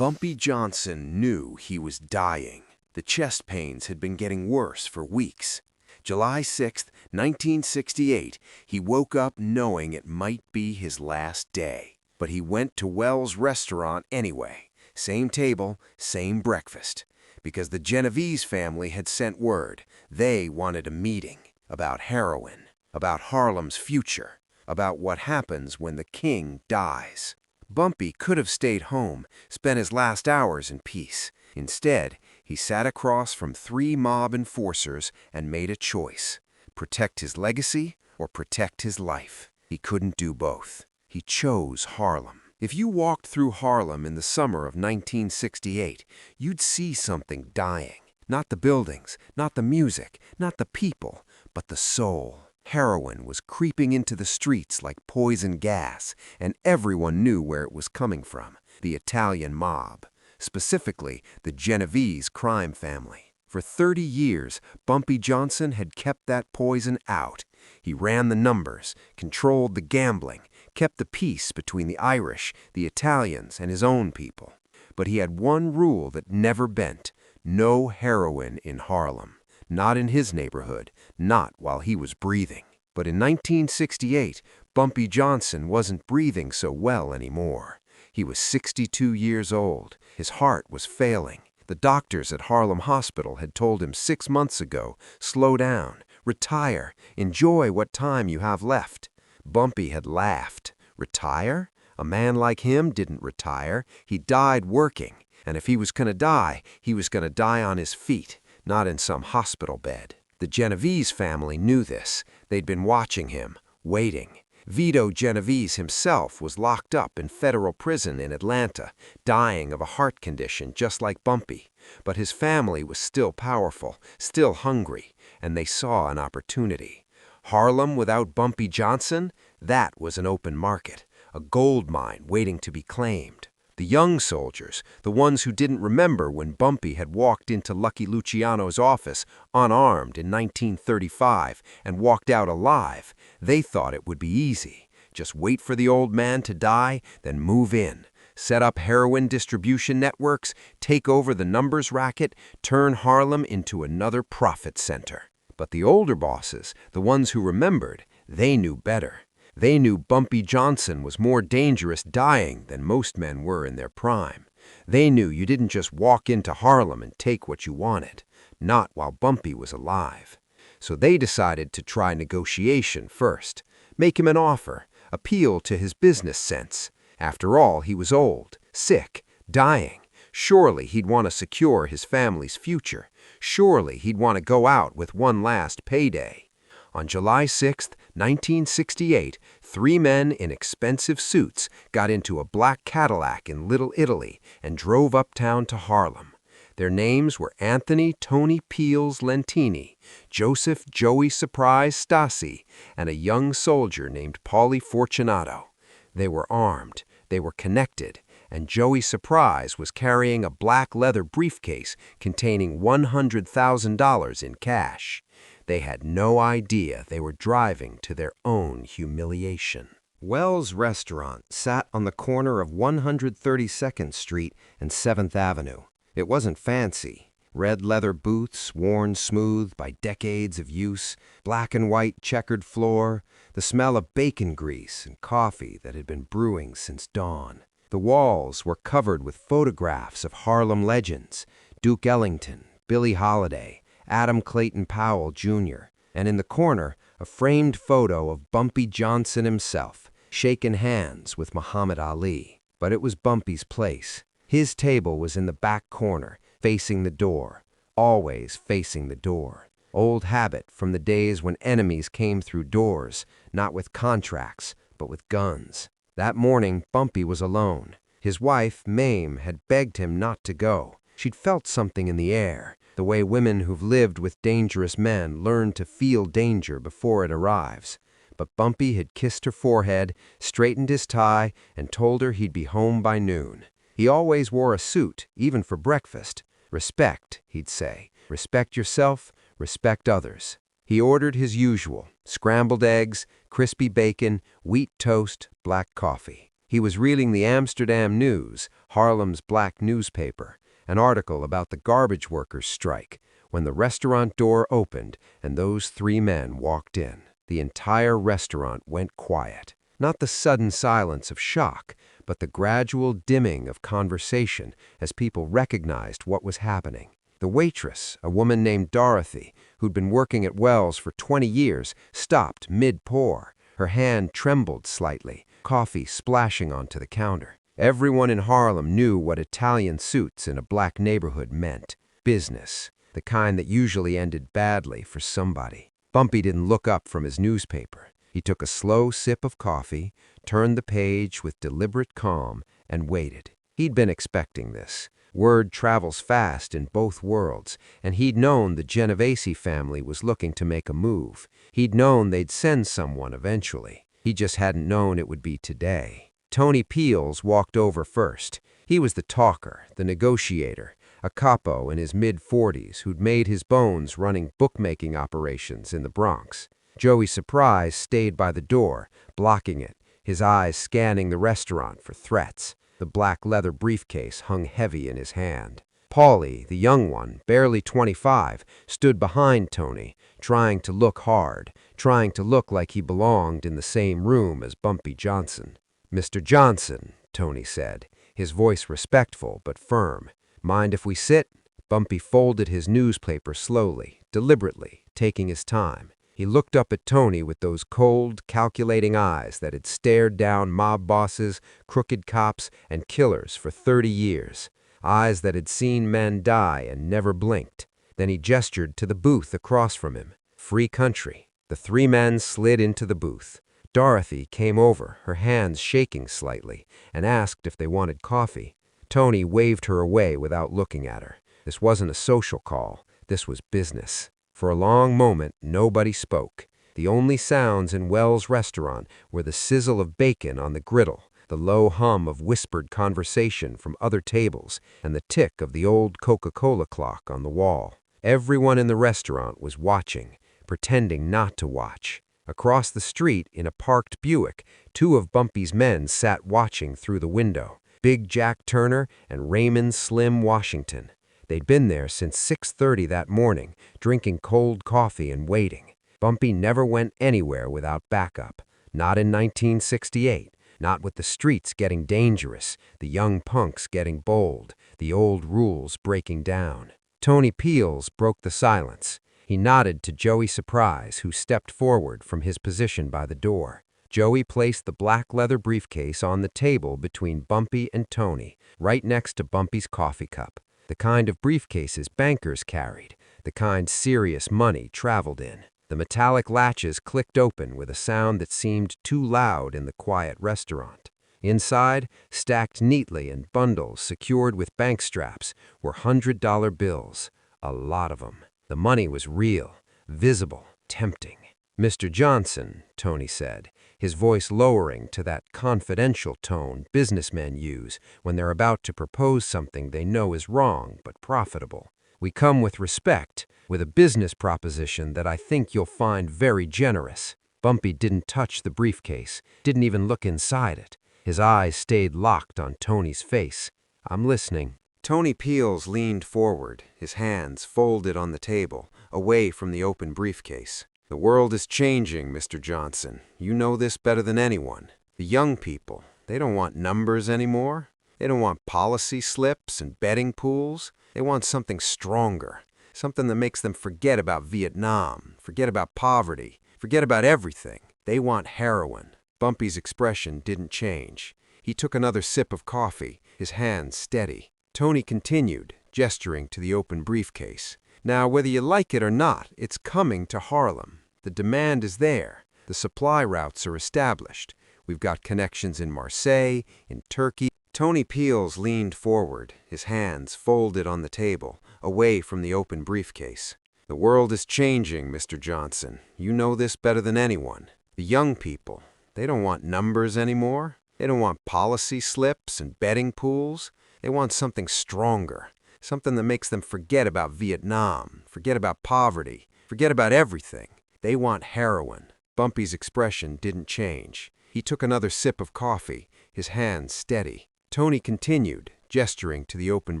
Bumpy Johnson knew he was dying. The chest pains had been getting worse for weeks. July 6, 1968, he woke up knowing it might be his last day. But he went to Wells' restaurant anyway. Same table, same breakfast. Because the Genovese family had sent word. They wanted a meeting about heroin, about Harlem's future, about what happens when the king dies. Bumpy could have stayed home, spent his last hours in peace. Instead, he sat across from 3 mob enforcers and made a choice: protect his legacy or protect his life. He couldn't do both. He chose Harlem. If you walked through Harlem in the summer of 1968, you'd see something dying. Not the buildings, not the music, not the people, but the soul. Heroin was creeping into the streets like poison gas, and everyone knew where it was coming from: the Italian mob, specifically the Genovese crime family. For 30 years, Bumpy Johnson had kept that poison out. He ran the numbers, controlled the gambling, kept the peace between the Irish, the Italians, and his own people. But he had one rule that never bent: no heroin in Harlem. Not in his neighborhood, not while he was breathing. But in 1968, Bumpy Johnson wasn't breathing so well anymore. He was 62 years old. His heart was failing. The doctors at Harlem Hospital had told him 6 months ago, slow down, retire, enjoy what time you have left. Bumpy had laughed. Retire? A man like him didn't retire. He died working. And if he was going to die, he was going to die on his feet, not in some hospital bed. The Genovese family knew this. They'd been watching him, waiting. Vito Genovese himself was locked up in federal prison in Atlanta, dying of a heart condition just like Bumpy. But his family was still powerful, still hungry, and they saw an opportunity. Harlem without Bumpy Johnson? That was an open market, a gold mine waiting to be claimed. The young soldiers, the ones who didn't remember when Bumpy had walked into Lucky Luciano's office unarmed in 1935 and walked out alive, they thought it would be easy. Just wait for the old man to die, then move in. Set up heroin distribution networks, take over the numbers racket, turn Harlem into another profit center. But the older bosses, the ones who remembered, they knew better. They knew Bumpy Johnson was more dangerous dying than most men were in their prime. They knew you didn't just walk into Harlem and take what you wanted, not while Bumpy was alive. So they decided to try negotiation first, make him an offer, appeal to his business sense. After all, he was old, sick, dying. Surely he'd want to secure his family's future. Surely he'd want to go out with one last payday. On July 6, 1968, 3 men in expensive suits got into a black Cadillac in Little Italy and drove uptown to Harlem. Their names were Anthony Tony Peels Lentini, Joseph Joey Surprise Stasi, and a young soldier named Paulie Fortunato. They were armed, they were connected, and Joey Surprise was carrying a black leather briefcase containing $100,000 in cash. They had no idea they were driving to their own humiliation. Wells' restaurant sat on the corner of 132nd Street and 7th Avenue. It wasn't fancy. Red leather booths worn smooth by decades of use, black and white checkered floor, the smell of bacon grease and coffee that had been brewing since dawn. The walls were covered with photographs of Harlem legends: Duke Ellington, Billie Holiday, Adam Clayton Powell, Jr., and in the corner, a framed photo of Bumpy Johnson himself, shaking hands with Muhammad Ali. But it was Bumpy's place. His table was in the back corner, facing the door, always facing the door. Old habit from the days when enemies came through doors, not with contracts, but with guns. That morning, Bumpy was alone. His wife, Mame, had begged him not to go. She'd felt something in the air, the way women who've lived with dangerous men learn to feel danger before it arrives. But Bumpy had kissed her forehead, straightened his tie, and told her he'd be home by noon. He always wore a suit, even for breakfast. Respect, he'd say. Respect yourself, respect others. He ordered his usual: scrambled eggs, crispy bacon, wheat toast, black coffee. He was reading the Amsterdam News, Harlem's black newspaper, an article about the garbage workers' strike, when the restaurant door opened and those three men walked in. The entire restaurant went quiet. Not the sudden silence of shock, but the gradual dimming of conversation as people recognized what was happening. The waitress, a woman named Dorothy, who'd been working at Wells for 20 years, stopped mid-pour. Her hand trembled slightly, coffee splashing onto the counter. Everyone in Harlem knew what Italian suits in a black neighborhood meant. Business, the kind that usually ended badly for somebody. Bumpy didn't look up from his newspaper. He took a slow sip of coffee, turned the page with deliberate calm, and waited. He'd been expecting this. Word travels fast in both worlds, and he'd known the Genovese family was looking to make a move. He'd known they'd send someone eventually. He just hadn't known it would be today. Tony Peels walked over first. He was the talker, the negotiator, a capo in his mid-40s who'd made his bones running bookmaking operations in the Bronx. Joey Surprise stayed by the door, blocking it, his eyes scanning the restaurant for threats. The black leather briefcase hung heavy in his hand. Paulie, the young one, barely 25, stood behind Tony, trying to look hard, trying to look like he belonged in the same room as Bumpy Johnson. "Mr. Johnson," Tony said, his voice respectful but firm. "Mind if we sit?" Bumpy folded his newspaper slowly, deliberately, taking his time. He looked up at Tony with those cold, calculating eyes that had stared down mob bosses, crooked cops, and killers for 30 years. Eyes that had seen men die and never blinked. Then he gestured to the booth across from him. Free country. The three men slid into the booth. Dorothy came over, her hands shaking slightly, and asked if they wanted coffee. Tony waved her away without looking at her. This wasn't a social call. This was business. For a long moment, nobody spoke. The only sounds in Wells' restaurant were the sizzle of bacon on the griddle, the low hum of whispered conversation from other tables, and the tick of the old Coca-Cola clock on the wall. Everyone in the restaurant was watching, pretending not to watch. Across the street, in a parked Buick, two of Bumpy's men sat watching through the window, Big Jack Turner and Raymond Slim Washington. They'd been there since 6:30 that morning, drinking cold coffee and waiting. Bumpy never went anywhere without backup. Not in 1968. Not with the streets getting dangerous, the young punks getting bold, the old rules breaking down. Tony Peels broke the silence. He nodded to Joey Surprise, who stepped forward from his position by the door. Joey placed the black leather briefcase on the table between Bumpy and Tony, right next to Bumpy's coffee cup. The kind of briefcases bankers carried, the kind serious money traveled in. The metallic latches clicked open with a sound that seemed too loud in the quiet restaurant. Inside, stacked neatly in bundles secured with bank straps, were $100 bills, a lot of them. The money was real, visible, tempting. "Mr. Johnson," Tony said, his voice lowering to that confidential tone businessmen use when they're about to propose something they know is wrong but profitable. "We come with respect, with a business proposition that I think you'll find very generous." Bumpy didn't touch the briefcase, didn't even look inside it. His eyes stayed locked on Tony's face. "I'm listening." Tony Peels leaned forward, his hands folded on the table, away from the open briefcase. "The world is changing, Mr. Johnson. You know this better than anyone. The young people, they don't want numbers anymore. They don't want policy slips and betting pools. They want something stronger, something that makes them forget about Vietnam, forget about poverty, forget about everything. They want heroin." Bumpy's expression didn't change. He took another sip of coffee, his hands steady. Tony continued, gesturing to the open briefcase. "Now, whether you like it or not, it's coming to Harlem. The demand is there. The supply routes are established. We've got connections in Marseille, in Turkey." Tony Peels leaned forward, his hands folded on the table, away from the open briefcase. "The world is changing, Mr. Johnson. You know this better than anyone. The young people, they don't want numbers anymore. They don't want policy slips and betting pools. They want something stronger, something that makes them forget about Vietnam, forget about poverty, forget about everything. They want heroin." Bumpy's expression didn't change. He took another sip of coffee, his hands steady. Tony continued, gesturing to the open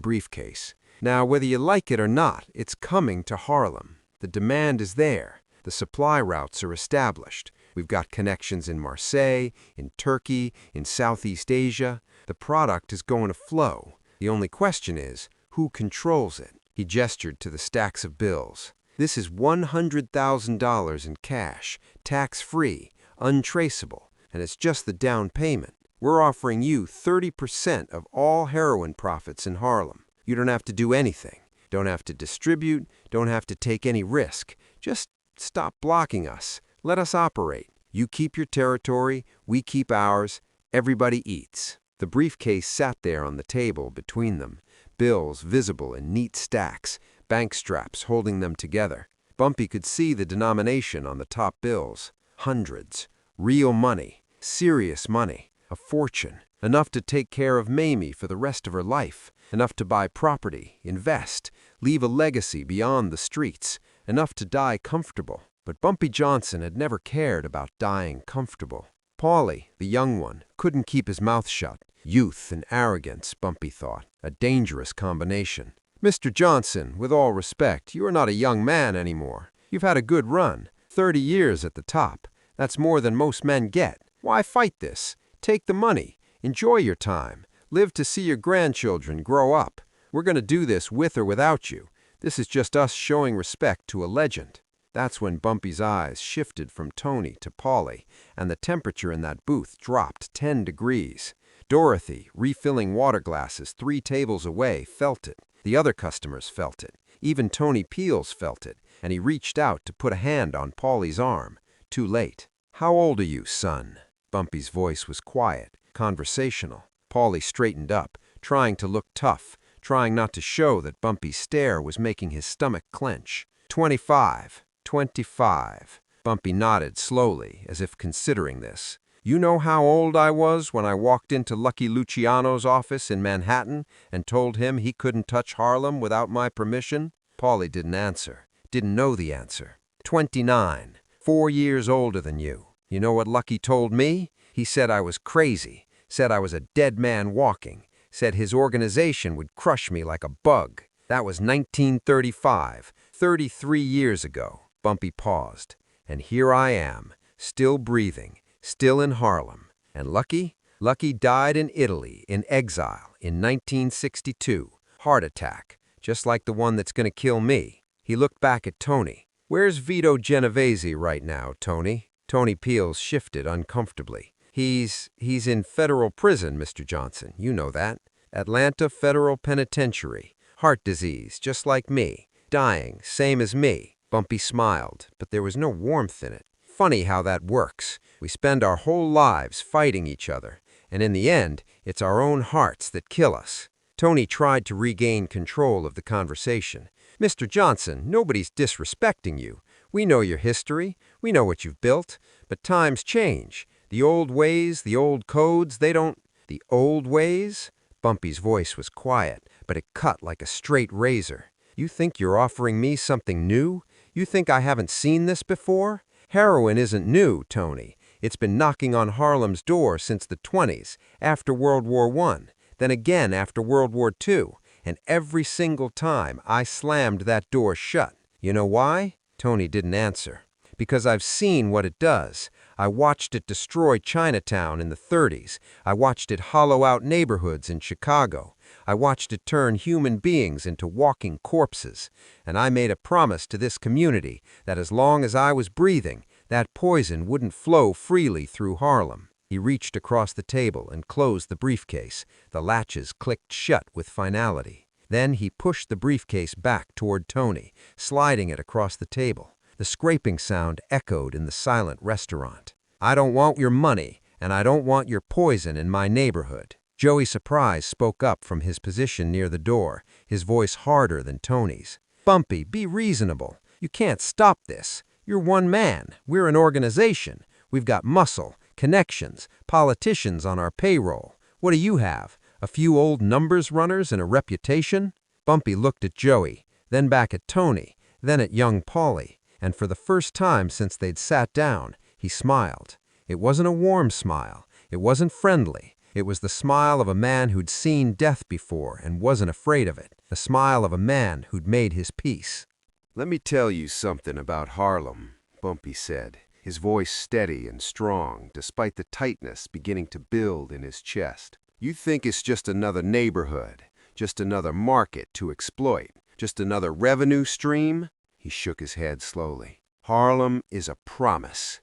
briefcase. Now, whether you like it or not, it's coming to Harlem. The demand is there. The supply routes are established. We've got connections in Marseille, in Turkey, in Southeast Asia. The product is going to flow. The only question is, who controls it? He gestured to the stacks of bills. This is $100,000 in cash, tax-free, untraceable, and it's just the down payment. We're offering you 30% of all heroin profits in Harlem. You don't have to do anything. Don't have to distribute, don't have to take any risk. Just stop blocking us. Let us operate. You keep your territory, we keep ours. Everybody eats. The briefcase sat there on the table between them, bills visible in neat stacks, bank straps holding them together. Bumpy could see the denomination on the top bills. Hundreds. Real money. Serious money. A fortune. Enough to take care of Mamie for the rest of her life. Enough to buy property, invest, leave a legacy beyond the streets. Enough to die comfortable. But Bumpy Johnson had never cared about dying comfortable. Paulie, the young one, couldn't keep his mouth shut. Youth and arrogance, Bumpy thought. A dangerous combination. Mr. Johnson, with all respect, you are not a young man anymore. You've had a good run. 30 years at the top. That's more than most men get. Why fight this? Take the money. Enjoy your time. Live to see your grandchildren grow up. We're going to do this with or without you. This is just us showing respect to a legend. That's when Bumpy's eyes shifted from Tony to Paulie, and the temperature in that booth dropped 10 degrees. Dorothy, refilling water glasses 3 tables away, felt it. The other customers felt it. Even Tony Peels felt it, and he reached out to put a hand on Paulie's arm. Too late. "How old are you, son?" Bumpy's voice was quiet, conversational. Paulie straightened up, trying to look tough, trying not to show that Bumpy's stare was making his stomach clench. 25. 25. Bumpy nodded slowly, as if considering this. "You know how old I was when I walked into Lucky Luciano's office in Manhattan and told him he couldn't touch Harlem without my permission?" Paulie didn't answer, didn't know the answer. 29. 4 years older than you. You know what Lucky told me? He said I was crazy, said I was a dead man walking, said his organization would crush me like a bug. That was 1935, 33 years ago. Bumpy paused. And here I am, still breathing, still in Harlem. And Lucky? Lucky died in Italy, in exile, in 1962. Heart attack, just like the one that's gonna kill me. He looked back at Tony. "Where's Vito Genovese right now, Tony?" Tony Peels shifted uncomfortably. He's in federal prison, Mr. Johnson. You know that. Atlanta Federal Penitentiary. Heart disease, just like me. Dying, same as me." Bumpy smiled, but there was no warmth in it. "Funny how that works. We spend our whole lives fighting each other, and in the end, it's our own hearts that kill us." Tony tried to regain control of the conversation. "Mr. Johnson, nobody's disrespecting you. We know your history. We know what you've built. But times change. The old ways, the old codes, they don't—" "The old ways?" Bumpy's voice was quiet, but it cut like a straight razor. "You think you're offering me something new? You think I haven't seen this before? Heroin isn't new, Tony. It's been knocking on Harlem's door since the 20s, after World War I, then again after World War II, and every single time I slammed that door shut. You know why?" Tony didn't answer. "Because I've seen what it does. I watched it destroy Chinatown in the 30s. I watched it hollow out neighborhoods in Chicago. I watched it turn human beings into walking corpses. And I made a promise to this community that as long as I was breathing, that poison wouldn't flow freely through Harlem." He reached across the table and closed the briefcase. The latches clicked shut with finality. Then he pushed the briefcase back toward Tony, sliding it across the table. The scraping sound echoed in the silent restaurant. "I don't want your money, and I don't want your poison in my neighborhood." Joey Surprise spoke up from his position near the door, his voice harder than Tony's. "Bumpy, be reasonable. You can't stop this. You're one man. We're an organization. We've got muscle, connections, politicians on our payroll. What do you have? A few old numbers runners and a reputation?" Bumpy looked at Joey, then back at Tony, then at young Paulie, and for the first time since they'd sat down, he smiled. It wasn't a warm smile. It wasn't friendly. It was the smile of a man who'd seen death before and wasn't afraid of it. The smile of a man who'd made his peace. "Let me tell you something about Harlem," Bumpy said, his voice steady and strong despite the tightness beginning to build in his chest. "You think it's just another neighborhood, just another market to exploit, just another revenue stream?" He shook his head slowly. "Harlem is a promise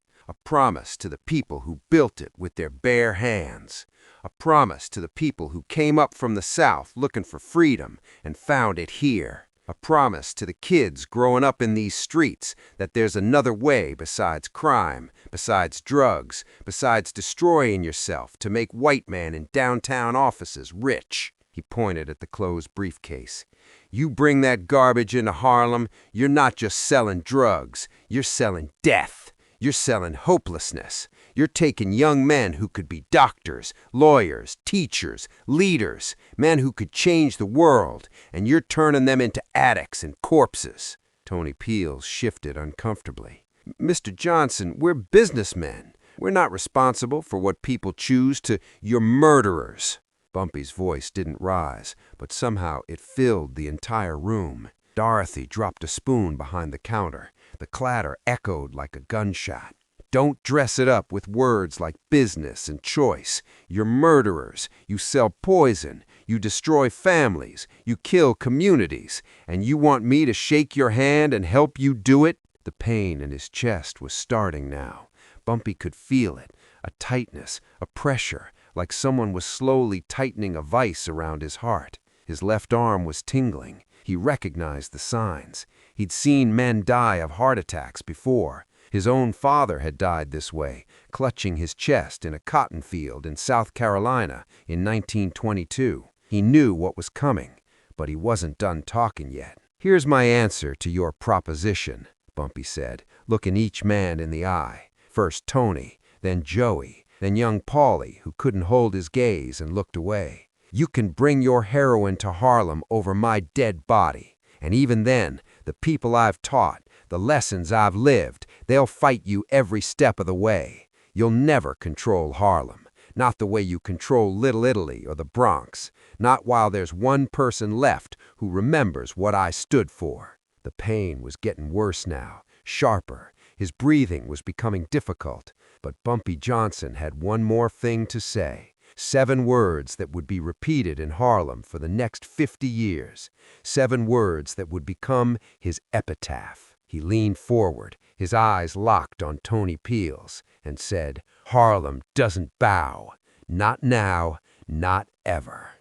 to the people who built it with their bare hands, a promise to the people who came up from the South looking for freedom and found it here, a promise to the kids growing up in these streets that there's another way besides crime, besides drugs, besides destroying yourself to make white men in downtown offices rich." He pointed at the closed briefcase. "You bring that garbage into Harlem, you're not just selling drugs, you're selling death. You're selling hopelessness. You're taking young men who could be doctors, lawyers, teachers, leaders, men who could change the world, and you're turning them into addicts and corpses." Tony Peels shifted uncomfortably. "Mr. Johnson, we're businessmen. We're not responsible for what people choose to. You're murderers." Bumpy's voice didn't rise, but somehow it filled the entire room. Dorothy dropped a spoon behind the counter. The clatter echoed like a gunshot. "Don't dress it up with words like business and choice. You're murderers. You sell poison. You destroy families. You kill communities. And you want me to shake your hand and help you do it?" The pain in his chest was starting now. Bumpy could feel it, a tightness, a pressure, like someone was slowly tightening a vice around his heart. His left arm was tingling. He recognized the signs. He'd seen men die of heart attacks before. His own father had died this way, clutching his chest in a cotton field in South Carolina in 1922. He knew what was coming, but he wasn't done talking yet. "Here's my answer to your proposition," Bumpy said, looking each man in the eye. First Tony, then Joey, then young Paulie, who couldn't hold his gaze and looked away. "You can bring your heroin to Harlem over my dead body. And even then, the people I've taught, the lessons I've lived, they'll fight you every step of the way. You'll never control Harlem. Not the way you control Little Italy or the Bronx. Not while there's one person left who remembers what I stood for." The pain was getting worse now, sharper. His breathing was becoming difficult. But Bumpy Johnson had one more thing to say. 7 words that would be repeated in Harlem for the next 50 years. 7 words that would become his epitaph. He leaned forward, his eyes locked on Tony Peels, and said, "Harlem doesn't bow. Not now, not ever."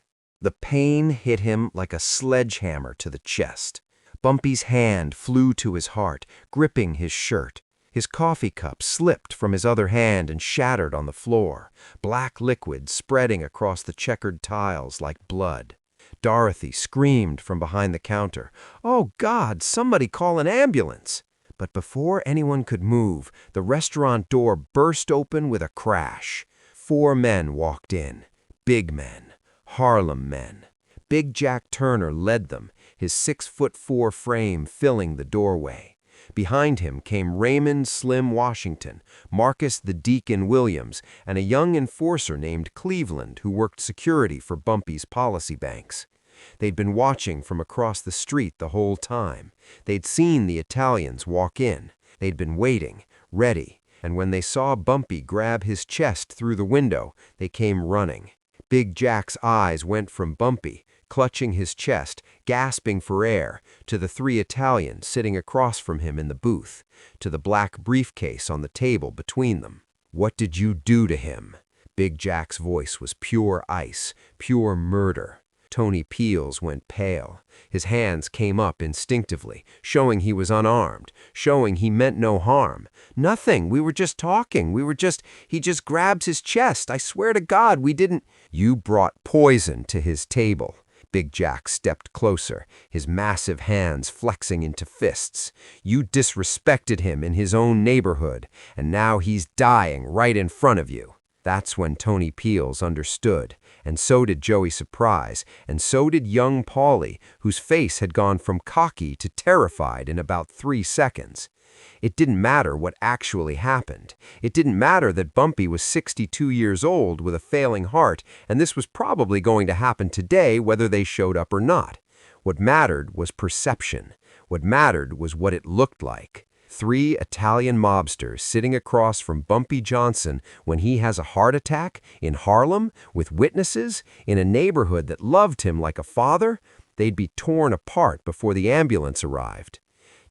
The pain hit him like a sledgehammer to the chest. Bumpy's hand flew to his heart, gripping his shirt. His coffee cup slipped from his other hand and shattered on the floor, black liquid spreading across the checkered tiles like blood. Dorothy screamed from behind the counter, "Oh, God, somebody call an ambulance!" But before anyone could move, the restaurant door burst open with a crash. 4 men walked in, big men, Harlem men. Big Jack Turner led them, his 6'4" frame filling the doorway. Behind him came Raymond Slim Washington, Marcus the Deacon Williams, and a young enforcer named Cleveland who worked security for Bumpy's policy banks. They'd been watching from across the street the whole time. They'd seen the Italians walk in. They'd been waiting, ready, and when they saw Bumpy grab his chest through the window, they came running. Big Jack's eyes went from Bumpy, clutching his chest, gasping for air, to the 3 Italians sitting across from him in the booth, to the black briefcase on the table between them. "What did you do to him?" Big Jack's voice was pure ice, pure murder. Tony Peels went pale. His hands came up instinctively, showing he was unarmed, showing he meant no harm. "Nothing, we were just talking, he just grabs his chest, I swear to God, we didn't—" "You brought poison to his table." Big Jack stepped closer, his massive hands flexing into fists. "You disrespected him in his own neighborhood, and now he's dying right in front of you." That's when Tony Peels understood, and so did Joey Surprise, and so did young Paulie, whose face had gone from cocky to terrified in about 3 seconds. It didn't matter what actually happened. It didn't matter that Bumpy was 62 years old with a failing heart, and this was probably going to happen today whether they showed up or not. What mattered was perception. What mattered was what it looked like. 3 Italian mobsters sitting across from Bumpy Johnson when he has a heart attack in Harlem with witnesses in a neighborhood that loved him like a father. They'd be torn apart before the ambulance arrived.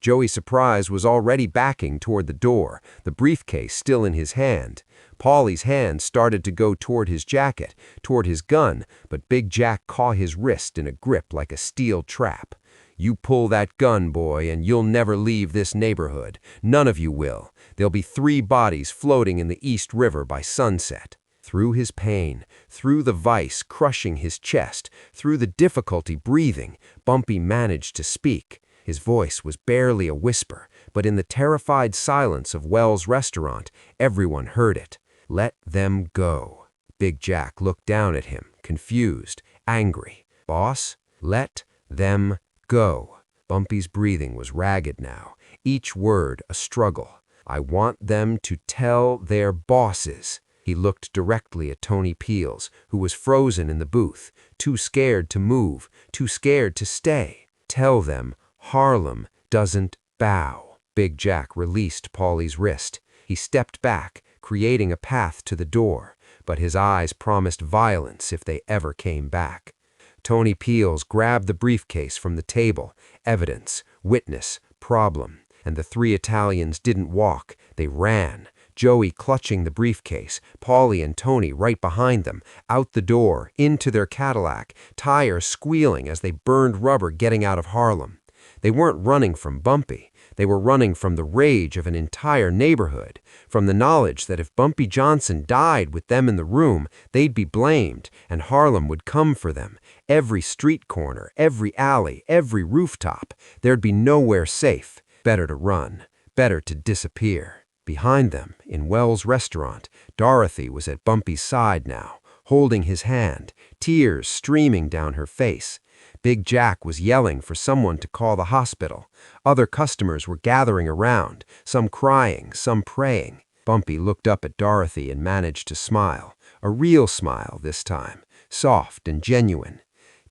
Joey Surprise was already backing toward the door, the briefcase still in his hand. Paulie's hand started to go toward his jacket, toward his gun, but Big Jack caught his wrist in a grip like a steel trap. "You pull that gun, boy, and you'll never leave this neighborhood. None of you will. There'll be 3 bodies floating in the East River by sunset." Through his pain, through the vice crushing his chest, through the difficulty breathing, Bumpy managed to speak. His voice was barely a whisper, but in the terrified silence of Wells' restaurant, everyone heard it. "Let them go." Big Jack looked down at him, confused, angry. "Boss, let them go." Bumpy's breathing was ragged now, each word a struggle. "I want them to tell their bosses." He looked directly at Tony Peels, who was frozen in the booth, too scared to move, too scared to stay. "Tell them Harlem doesn't bow." Big Jack released Paulie's wrist. He stepped back, creating a path to the door, but his eyes promised violence if they ever came back. Tony Peels grabbed the briefcase from the table, evidence, witness, problem, and the 3 Italians didn't walk, they ran. Joey clutching the briefcase, Paulie and Tony right behind them, out the door, into their Cadillac, tires squealing as they burned rubber getting out of Harlem. They weren't running from Bumpy. They were running from the rage of an entire neighborhood, from the knowledge that if Bumpy Johnson died with them in the room, they'd be blamed, and Harlem would come for them. Every street corner, every alley, every rooftop. There'd be nowhere safe. Better to run. Better to disappear. Behind them, in Wells' restaurant, Dorothy was at Bumpy's side now, holding his hand, tears streaming down her face. Big Jack was yelling for someone to call the hospital. Other customers were gathering around, some crying, some praying. Bumpy looked up at Dorothy and managed to smile, a real smile this time, soft and genuine.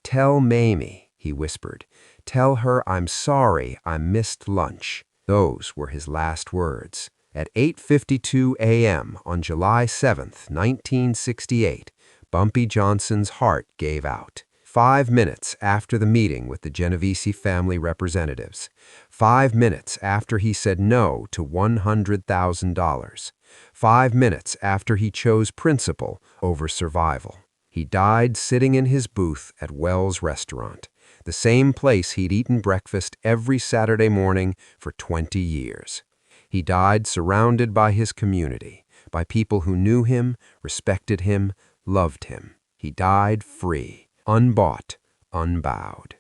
"Tell Mamie," he whispered. "Tell her I'm sorry I missed lunch." Those were his last words. At 8:52 a.m. on July 7th, 1968, Bumpy Johnson's heart gave out. 5 minutes after the meeting with the Genovese family representatives. 5 minutes after he said no to $100,000. 5 minutes after he chose principle over survival. He died sitting in his booth at Wells' restaurant, the same place he'd eaten breakfast every Saturday morning for 20 years. He died surrounded by his community, by people who knew him, respected him, loved him. He died free, unbought, unbowed.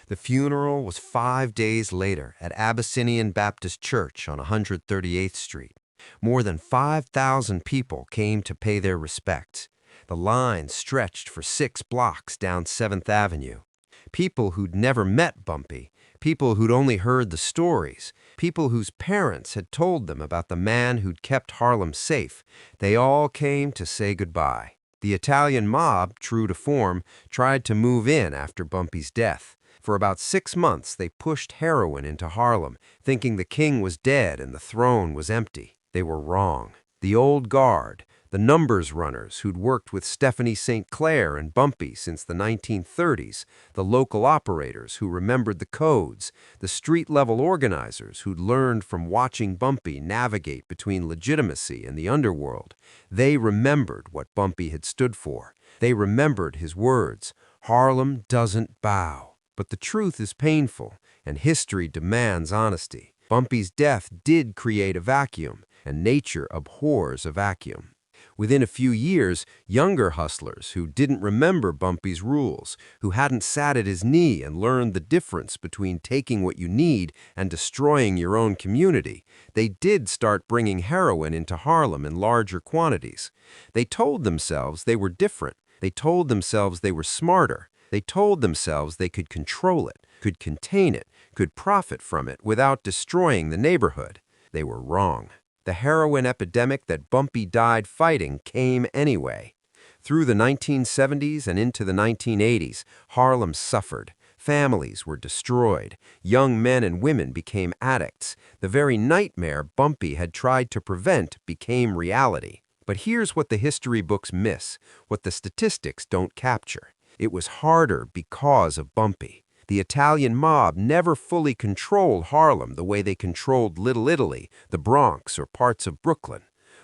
The funeral was 5 days later at Abyssinian Baptist Church on 138th Street. More than 5,000 people came to pay their respects. The line stretched for 6 blocks down 7th Avenue. People who'd never met Bumpy, people who'd only heard the stories, people whose parents had told them about the man who'd kept Harlem safe, they all came to say goodbye. The Italian mob, true to form, tried to move in after Bumpy's death. For about 6 months, they pushed heroin into Harlem, thinking the king was dead and the throne was empty. They were wrong. The old guard, the numbers runners who'd worked with Stephanie St. Clair and Bumpy since the 1930s, the local operators who remembered the codes, the street-level organizers who'd learned from watching Bumpy navigate between legitimacy and the underworld, they remembered what Bumpy had stood for. They remembered his words, "Harlem doesn't bow." But the truth is painful, and history demands honesty. Bumpy's death did create a vacuum, and nature abhors a vacuum. Within a few years, younger hustlers who didn't remember Bumpy's rules, who hadn't sat at his knee and learned the difference between taking what you need and destroying your own community, they did start bringing heroin into Harlem in larger quantities. They told themselves they were different. They told themselves they were smarter. They told themselves they could control it, could contain it, could profit from it without destroying the neighborhood. They were wrong. The heroin epidemic that Bumpy died fighting came anyway. Through the 1970s and into the 1980s, Harlem suffered. Families were destroyed. Young men and women became addicts. The very nightmare Bumpy had tried to prevent became reality. But here's what the history books miss, what the statistics don't capture. It was harder because of Bumpy. The Italian mob never fully controlled Harlem the way they controlled Little Italy, the Bronx, or parts of Brooklyn.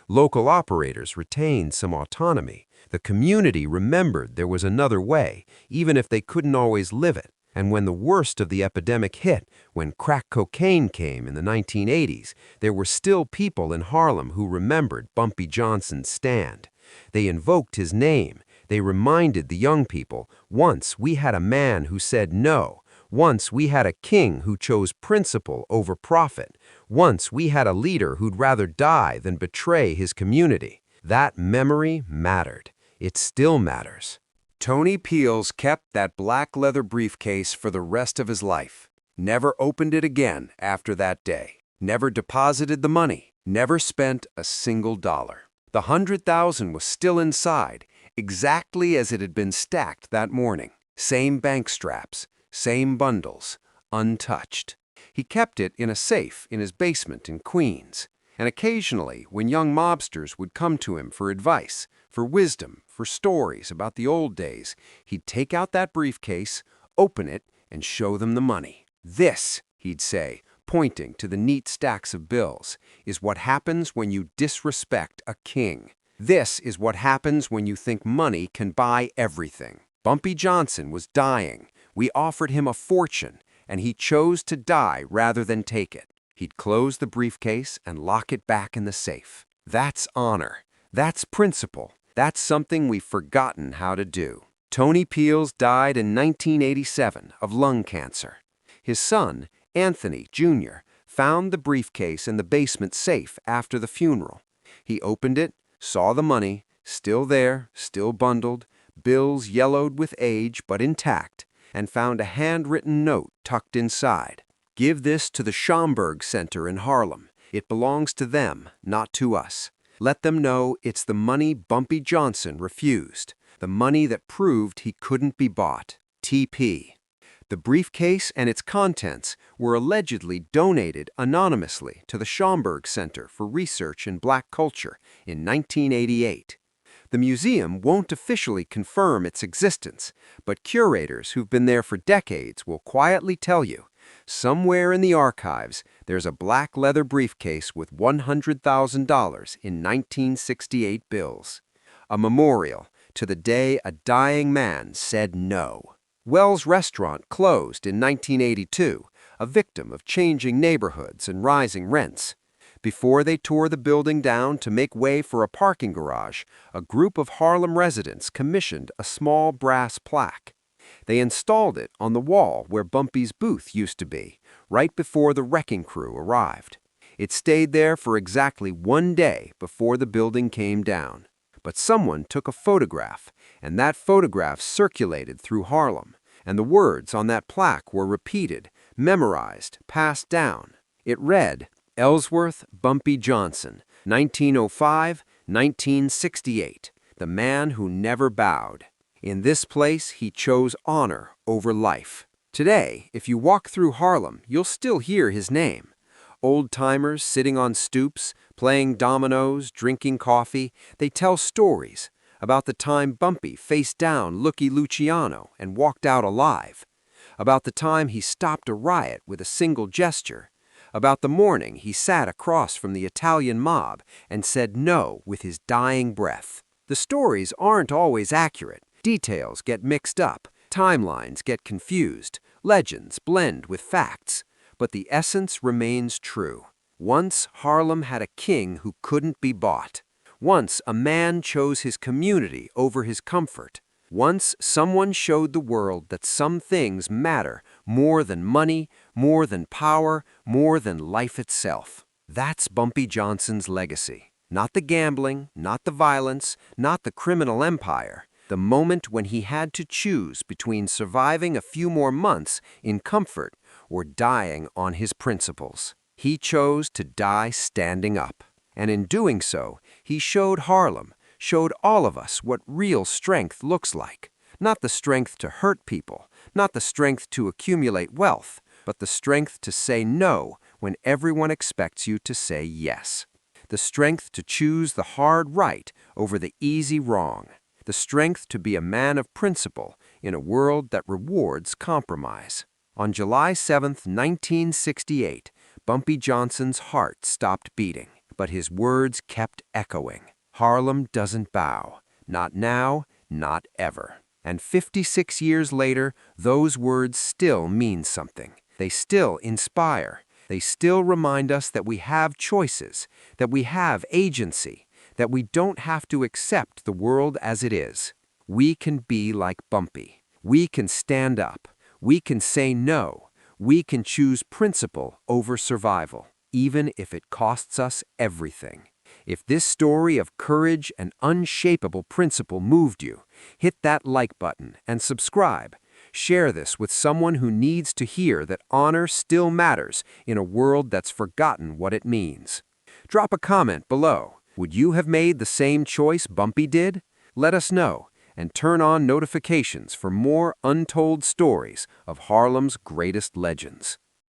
Local operators retained some autonomy. The community remembered there was another way, even if they couldn't always live it. And when the worst of the epidemic hit, when crack cocaine came in the 1980s, there were still people in Harlem who remembered Bumpy Johnson's stand. They invoked his name. They reminded the young people, once we had a man who said no. Once we had a king who chose principle over profit. Once we had a leader who'd rather die than betray his community. That memory mattered. It still matters. Tony Peels kept that black leather briefcase for the rest of his life. Never opened it again after that day. Never deposited the money. Never spent a single dollar. The $100,000 was still inside, exactly as it had been stacked that morning. Same bank straps, same bundles, untouched. He kept it in a safe in his basement in Queens. And occasionally, when young mobsters would come to him for advice, for wisdom, for stories about the old days, he'd take out that briefcase, open it, and show them the money. This, he'd say, pointing to the neat stacks of bills, is what happens when you disrespect a king. This is what happens when you think money can buy everything. Bumpy Johnson was dying. We offered him a fortune, and he chose to die rather than take it. He'd close the briefcase and lock it back in the safe. That's honor. That's principle. That's something we've forgotten how to do. Tony Peels died in 1987 of lung cancer. His son, Anthony, Jr., found the briefcase in the basement safe after the funeral. He opened it, saw the money, still there, still bundled, bills yellowed with age but intact, and found a handwritten note tucked inside. Give this to the Schomburg Center in Harlem. It belongs to them, not to us. Let them know it's the money Bumpy Johnson refused, the money that proved he couldn't be bought. TP. The briefcase and its contents were allegedly donated anonymously to the Schomburg Center for Research in Black Culture in 1988. The museum won't officially confirm its existence, but curators who've been there for decades will quietly tell you, somewhere in the archives, there's a black leather briefcase with $100,000 in 1968 bills. A memorial to the day a dying man said no. Wells Restaurant closed in 1982, a victim of changing neighborhoods and rising rents. Before they tore the building down to make way for a parking garage, a group of Harlem residents commissioned a small brass plaque. They installed it on the wall where Bumpy's booth used to be, right before the wrecking crew arrived. It stayed there for exactly 1 day before the building came down. But someone took a photograph, and that photograph circulated through Harlem, and the words on that plaque were repeated, memorized, passed down. It read, Ellsworth Bumpy Johnson, 1905-1968, the man who never bowed. In this place, he chose honor over life. Today, if you walk through Harlem, you'll still hear his name. Old-timers sitting on stoops, playing dominoes, drinking coffee, they tell stories about the time Bumpy faced down Lucky Luciano and walked out alive, about the time he stopped a riot with a single gesture, about the morning he sat across from the Italian mob and said no with his dying breath. The stories aren't always accurate. Details get mixed up, timelines get confused, legends blend with facts, but the essence remains true. Once Harlem had a king who couldn't be bought. Once a man chose his community over his comfort. Once someone showed the world that some things matter more than money, more than power, more than life itself. That's Bumpy Johnson's legacy. Not the gambling, not the violence, not the criminal empire. The moment when he had to choose between surviving a few more months in comfort or dying on his principles. He chose to die standing up. And in doing so, he showed Harlem, showed all of us what real strength looks like. Not the strength to hurt people, not the strength to accumulate wealth, but the strength to say no when everyone expects you to say yes. The strength to choose the hard right over the easy wrong. The strength to be a man of principle in a world that rewards compromise. On July 7, 1968, Bumpy Johnson's heart stopped beating, but his words kept echoing. Harlem doesn't bow. Not now, not ever. And 56 years later, those words still mean something. They still inspire. They still remind us that we have choices, that we have agency, that we don't have to accept the world as it is. We can be like Bumpy. We can stand up. We can say no. We can choose principle over survival, even if it costs us everything. If this story of courage and unshakable principle moved you, hit that like button and subscribe. Share this with someone who needs to hear that honor still matters in a world that's forgotten what it means. Drop a comment below. Would you have made the same choice Bumpy did? Let us know, and turn on notifications for more untold stories of Harlem's greatest legends.